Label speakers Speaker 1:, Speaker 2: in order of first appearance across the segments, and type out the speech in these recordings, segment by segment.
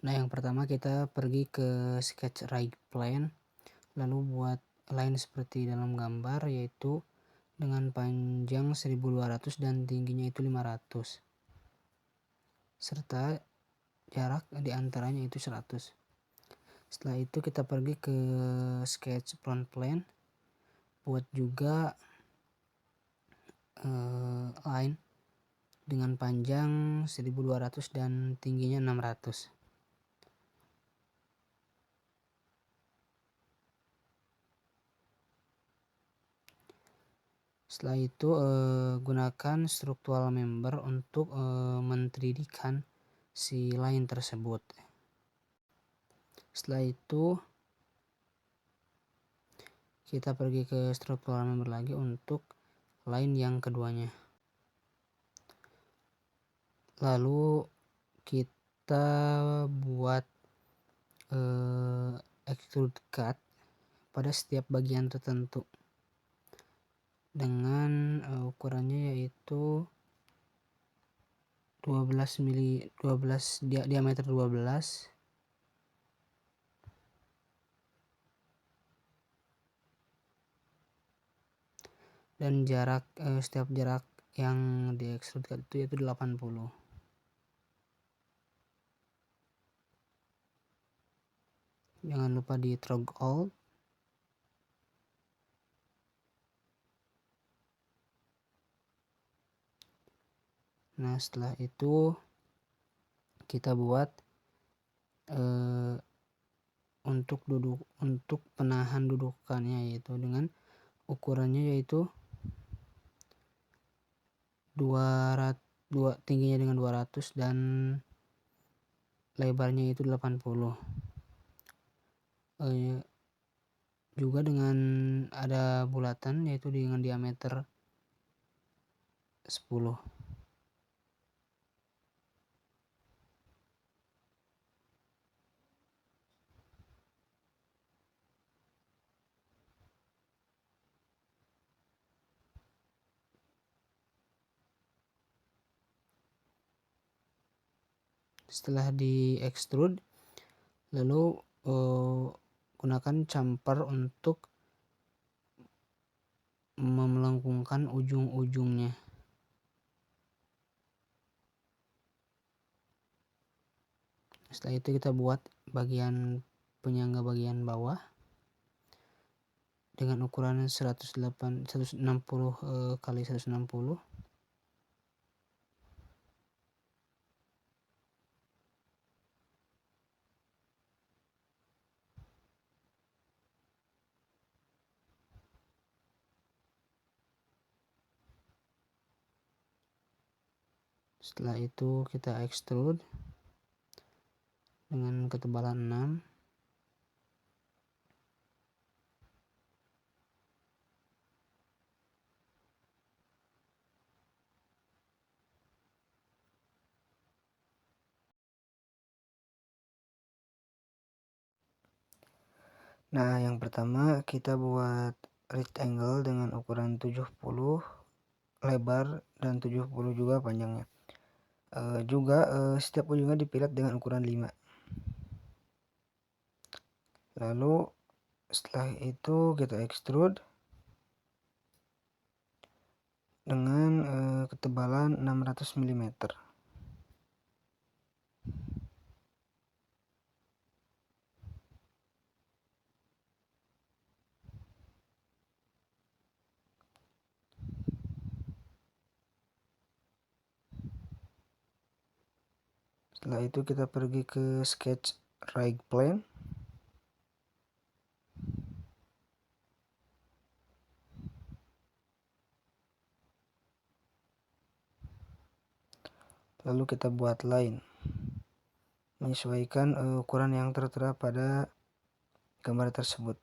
Speaker 1: Nah, yang pertama kita pergi ke sketch right plane, lalu buat line seperti dalam gambar, yaitu dengan panjang 1200 dan tingginya itu 500, serta jarak diantaranya itu 100. Setelah itu kita pergi ke sketch front plane, buat juga line dengan panjang 1200 dan tingginya 600. Setelah itu gunakan structural member untuk men-3D-kan si line tersebut. Setelah itu kita pergi ke structural member lagi untuk line yang keduanya. Lalu kita buat extrude cut pada setiap bagian tertentu dengan ukurannya yaitu diameter 12 dan jarak setiap jarak yang di extrude cut itu yaitu 80. Jangan lupa di toggle all. Nah, setelah itu kita buat untuk penahan dudukannya, yaitu dengan ukurannya yaitu 200, tingginya dengan 200 dan lebarnya itu 80. Juga dengan ada bulatan yaitu dengan diameter 10. Setelah di extrude, lalu gunakan chamfer untuk melengkungkan ujung-ujungnya. Setelah itu kita buat bagian penyangga bagian bawah dengan ukuran 160 kali 160. Setelah itu kita extrude dengan ketebalan 6. Nah, yang pertama kita buat rectangle dengan ukuran 70 lebar dan 70 juga panjangnya. Setiap ujungnya dipilat dengan ukuran 5. Lalu setelah itu kita extrude dengan ketebalan 600 mm. Setelah itu kita pergi ke sketch right plane. Lalu kita buat line. Menyesuaikan ukuran yang tertera pada gambar tersebut.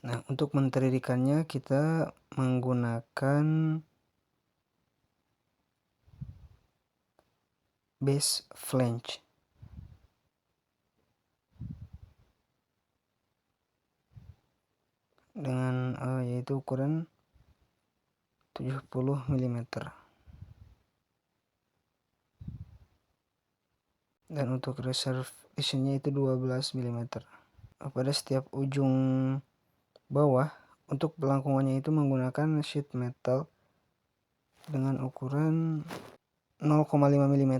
Speaker 1: Nah, untuk men-3D-kannya kita menggunakan base flange. Dengan yaitu ukuran 70 mm. Dan untuk reservationnya itu 12 mm. Pada setiap ujung bawah untuk pelengkungannya itu menggunakan sheet metal dengan ukuran 0,5 mm.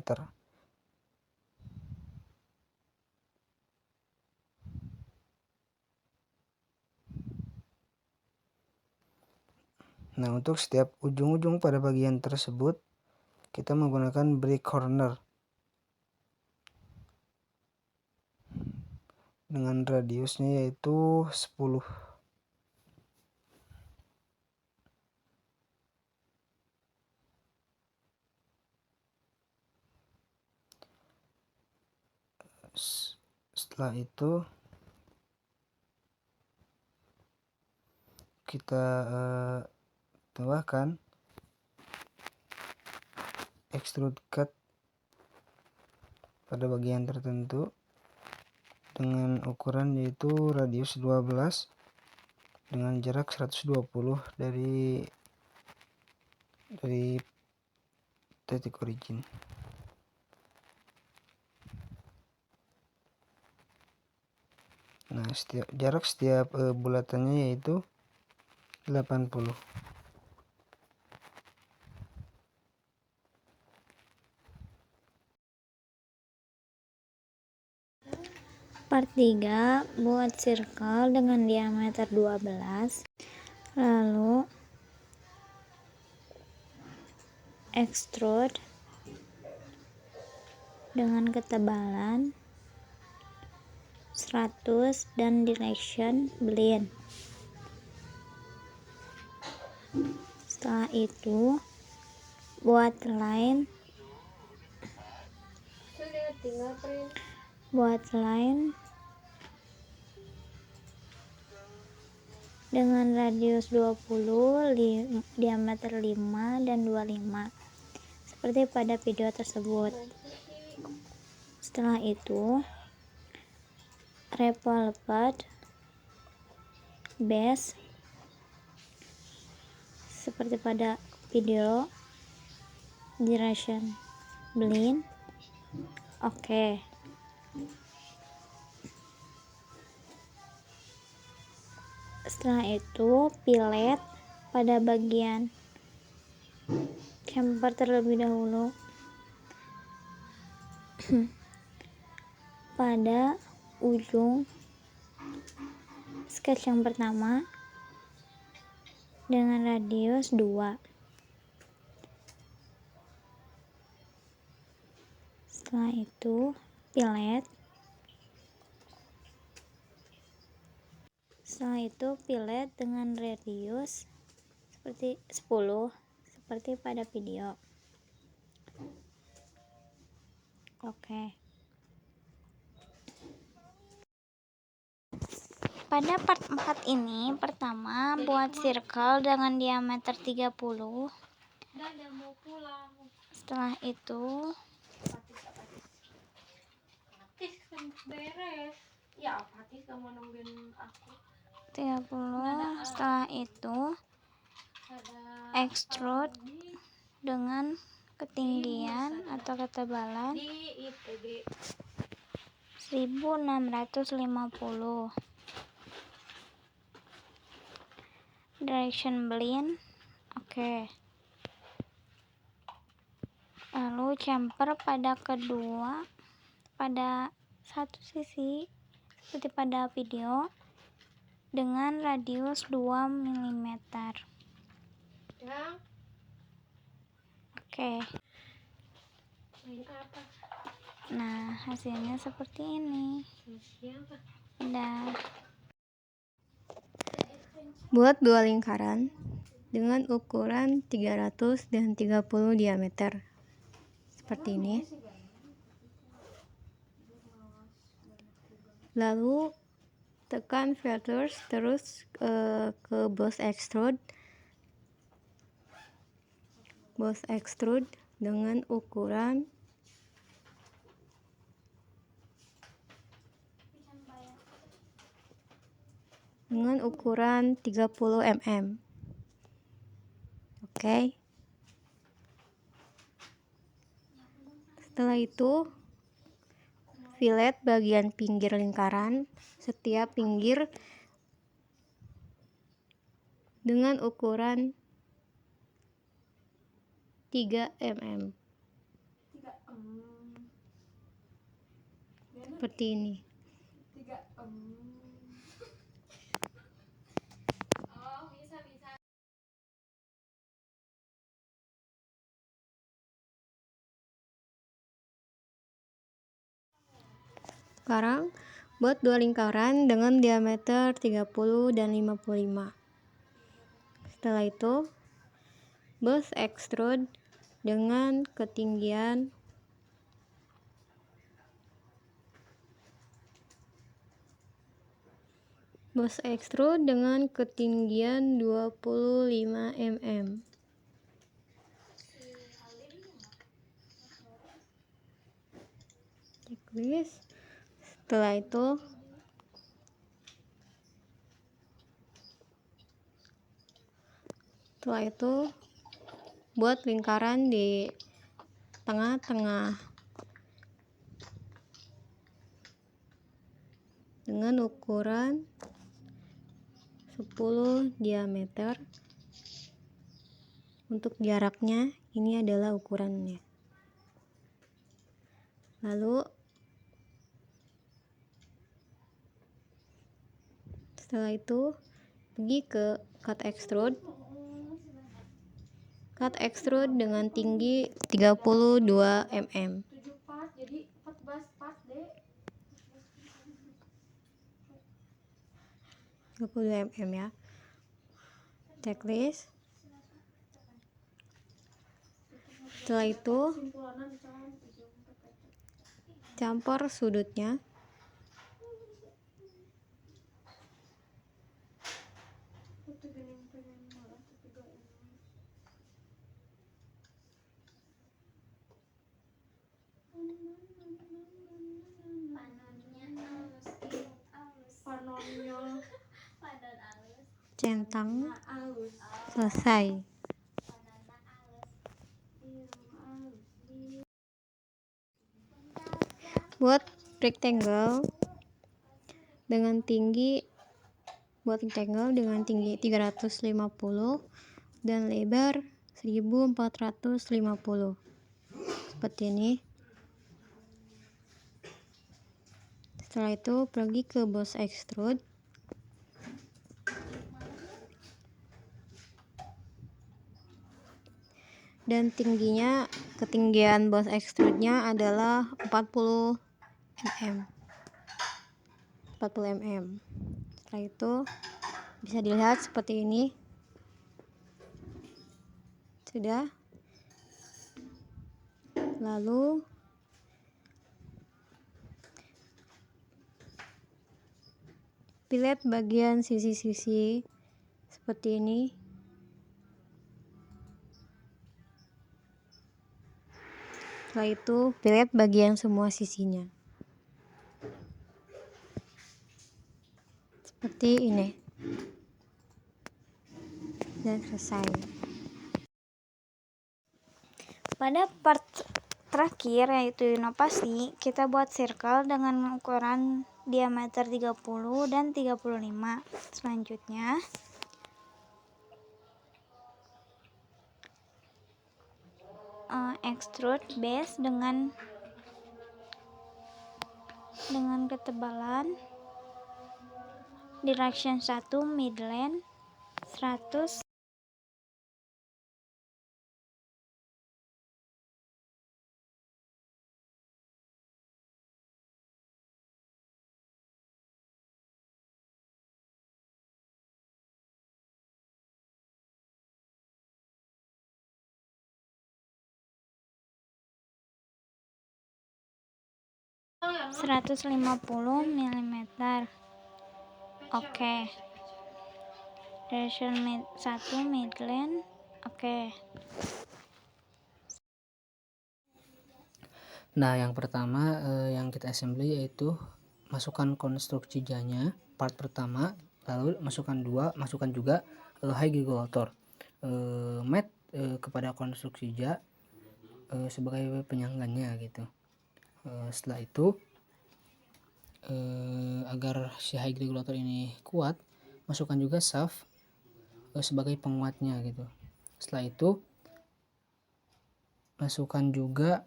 Speaker 1: Nah, untuk setiap ujung-ujung pada bagian tersebut kita menggunakan break corner dengan radiusnya yaitu 10. Setelah itu kita tambahkan extrude cut pada bagian tertentu dengan ukuran yaitu radius 12 dengan jarak 120 dari titik origin. Nah, jarak setiap bulatannya yaitu 80.
Speaker 2: Part 3, buat circle dengan diameter 12, lalu extrude dengan ketebalan 100 dan direction blend. Setelah itu buat line dengan radius 20, diameter 5 dan 25 seperti pada video tersebut. Setelah itu revolved base seperti pada video, direction blend. Oke. Setelah itu fillet pada bagian chamfer terlebih dahulu. Pada ujung sketch yang pertama dengan radius 2. Setelah itu fillet. Setelah itu fillet dengan radius seperti 10 seperti pada video. Oke. Pada part 4 ini, pertama buat circle dengan diameter 30. Setelah itu ya, 30. Setelah itu extrude dengan ketinggian atau ketebalan 1650. Direction blend. Oke. Lalu chamfer pada satu sisi seperti pada video dengan radius 2 mm. Oke. Nah, hasilnya seperti ini. Udah.
Speaker 3: Buat dua lingkaran dengan ukuran 300 dan 30 diameter. Seperti ini. Lalu tekan filters, terus ke boss extrude dengan ukuran 30 mm. Oke. Setelah itu fillet bagian pinggir lingkaran, setiap pinggir dengan ukuran 3 mm. Seperti ini. Sekarang buat dua lingkaran dengan diameter 30 dan 55. Setelah itu boss extrude dengan ketinggian 25 mm. Checklist. Setelah itu buat lingkaran di tengah-tengah dengan ukuran 10 diameter. Untuk jaraknya ini adalah ukurannya. Lalu setelah itu pergi ke cut extrude dengan tinggi 32 mm. 32 mm ya. Checklist. Setelah itu campur sudutnya. Centang. Selesai. Buat rectangle dengan tinggi 350 dan lebar 1450. Seperti ini. Setelah itu pergi ke boss extrude. Dan ketinggian boss extrude-nya adalah 40 mm. Setelah itu bisa dilihat seperti ini. Sudah. Lalu fillet bagian sisi-sisi seperti ini. Setelah itu fillet bagian semua sisinya. Seperti ini. Dan selesai.
Speaker 2: Pada part terakhir yaitu inovasi, kita buat circle dengan ukuran diameter 30 dan 35. Selanjutnya extrude base dengan ketebalan direction 1 midline 100 150 mm. Oke. Direction 1 midland. Oke.
Speaker 1: Nah, yang pertama yang kita assembly yaitu masukkan konstruksi nya part pertama, lalu masukkan juga high regulator, mat kepada konstruksi nya sebagai penyanggannya gitu. Setelah itu agar si high regulator ini kuat, masukkan juga shaft sebagai penguatnya gitu. Setelah itu masukkan juga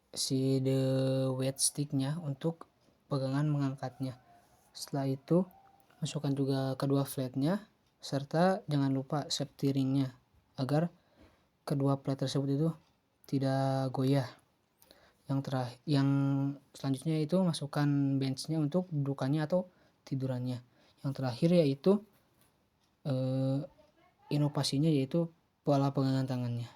Speaker 1: si the weight sticknya untuk pegangan mengangkatnya. Setelah itu masukkan juga kedua flatnya, serta jangan lupa safety ringnya agar kedua flat tersebut itu tidak goyah. Yang selanjutnya itu masukkan benchnya untuk dudukannya atau tidurannya. Yang terakhir yaitu inovasinya yaitu pola pegangan tangannya.